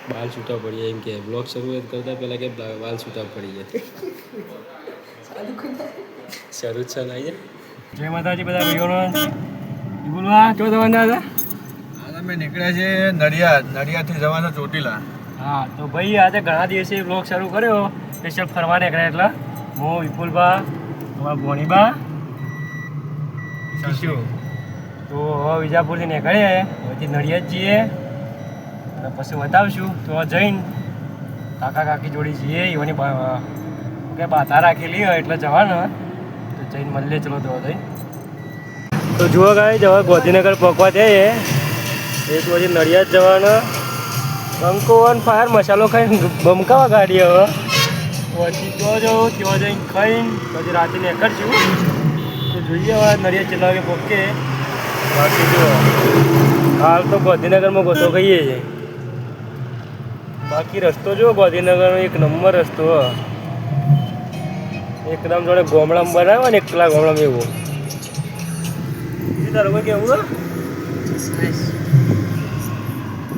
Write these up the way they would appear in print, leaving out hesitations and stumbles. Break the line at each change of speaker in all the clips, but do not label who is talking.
बाल छूटा पड़ी है इनके ब्लॉग शुरुआत करता पहला के बाल छूटा पड़ी है શરૂ છે ને જય માતાજી બધા ભાઈઓનો બોલવા જો જવાના હતા
આજે અમે નીકળ્યા છે નડિયાદથી જવાના ચોટીલા.
હા તો ભાઈ આજે ઘણા દિવસે બ્લોગ શરૂ કર્યો સ્પેશિયલ ફરવા નીકળ્યા એટલે હું વિપુલબા અમારા ભોણીબા શીશું તો હવે વિજાપુરથી નીકળીએ હવેથી નડિયાદ જઈએ અને પછી બતાવશું તો જઈને કાકા કાકી જોડી જઈએ એવાની કે બાધા રાખેલી હોય એટલે જવાનું તો જઈને મળીએ ચલો તો જઈને તો જુઓ ગાય હવે ગોધીનગર પહોંચવા જઈએ એક પછી નડિયાદ જવાનો બંકો અને ફાયર મસાલો ખાઈને બમકાવા ગાડી હવે પછી તો જવું ત્યાં જઈને ખાઈને પછી રાતે નીકળશું તો જોઈએ હવે નડિયાદ કેટલા વાગે પહોંચે બાકી જુઓ હાલ તો ગોધીનગરમાં ગોતો કહીએ છીએ બાકી રસ્તો જો ગોધીનગરનો એક નંબર રસ્તો એકદમ જોડે ગોમડામાં બનાવ્યો ને એકલા ગોમડામાં એવું તારું કોઈ કેવું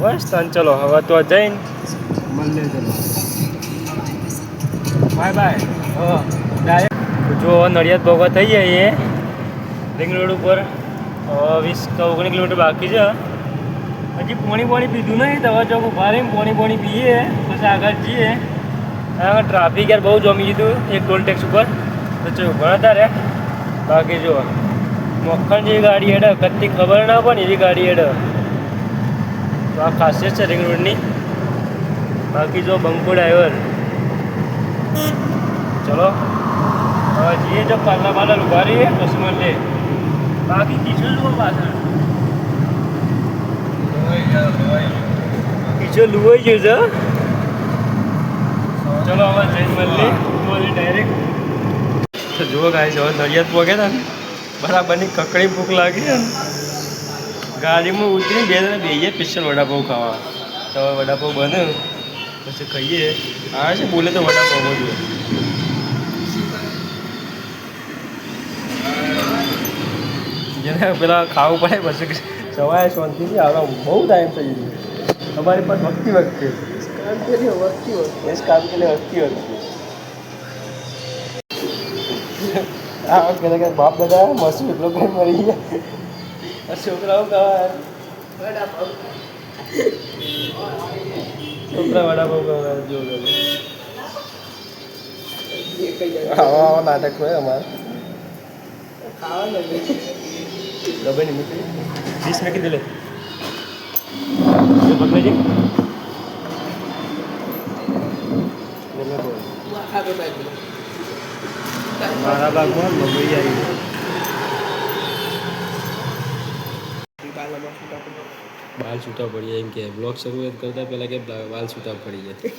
બસ તને ચલો હવે તો જઈને મળીએ ચલો બાય બાય ડાયરેક્ટ જો નડિયાદ ભોગવા થઈ જઈએ રિંગ રોડ ઉપર 20-19 કિલોમીટર બાકી છે હજી પાણી પીધું નહીં તો હવે જો ઉભા રહીને પાણી પીએ પછી આગળ જઈએ ટ્રાફિક યાર બહુ જમી દીધું એક ટોલ ટેક્સ ઉપર તો ચો ઉભા હતા રે બાકી જો મક્ખણ જેવી ગાડી હેડે કદી ખબર ના પડે એવી ગાડી હેડે તો આ ખાસિયત છે રિંગ રોડની બાકી જો બંકો ડ્રાઈવર ચલો હવે જઈએ જો પાર્લા ઉભા રહીએ પછી મળીએ બાકી કીધું જુઓ પાછળ કીધું લુવાઈ ગયું છે ચલો હવે જઈને મળીએ ડાયરેક્ટ તો જુઓ ગાય છે હવે નડિયાદ પહોંચ્યા હતા ને બરાબરની કકડી ભૂખ લાગી છે ને ગાડીમાં ઉતરીને બે જણા બેહીએ સ્પેશિયલ વડાપાઉં ખાવા તો વડાપાઉં બને પછી ખાઈએ આવે છે બોલે તો વડાપાઉં જોઈએ જેને પેલા ખાવું પડે પછી સવારે શાંતિથી આવવા બહુ ટાઈમ થઈ ગયો તમારી પાસે વખતી કામ કે વખતી હા કે બાપ બધા મસ્ત એટલો કઈ મરી ગયા છોકરાઓ ખાવા છોકરા વડાપાઉં ખાવા જો આવા નાટક હોય અમારે ખાવા દબાઈ નહીં મૂકી 20 મેં કીધું લે પકડી મારા બાગમાં મગઈ આવી બાલ છૂટા પડી એમ કે બ્લોગ શરૂઆત કરતા પહેલા કે બાલ છૂટા પડી જાય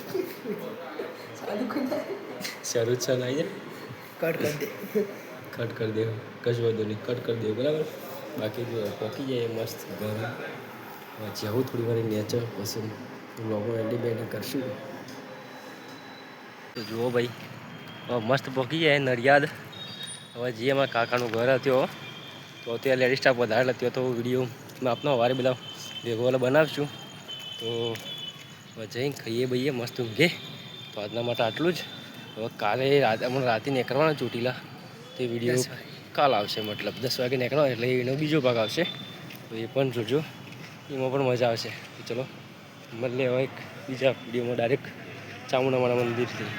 શરૂ જ છે ને આવી કટ કરી દે કશ વધુ નહીં કટ કરી દે બરાબર બાકી જો પકી જાય મસ્ત ઘર જવું થોડી વાર નેચર પસંદ બ્લોગમાં એન્ડી બેન્ડિંગ કરશું તો જુઓ ભાઈ હવે મસ્ત પકી જાય નડિયાદ હવે જે અમારા કાકાનું ઘર હતો તો ત્યાં લેડી સ્ટાફ વધારે હતો તો વિડીયો મેં આપનો વારે બધા ભેગો બનાવશું તો હવે જઈને ખાઈએ ભાઈએ મસ્ત ઊંઘે તો આજના માટે આટલું જ હવે કાલે હમણાં રાતે નીકળવાના ચોટીલા તે વિડીયો કાલ આવશે મતલબ 10 વાગે નીકળવાનો એટલે એનો બીજો ભાગ આવશે તો એ પણ જોજો એમાં પણ મજા આવશે તો ચલો મળીએ હવે એક બીજા વિડીયોમાં ડાયરેક્ટ ચામુંડામાના મંદિરથી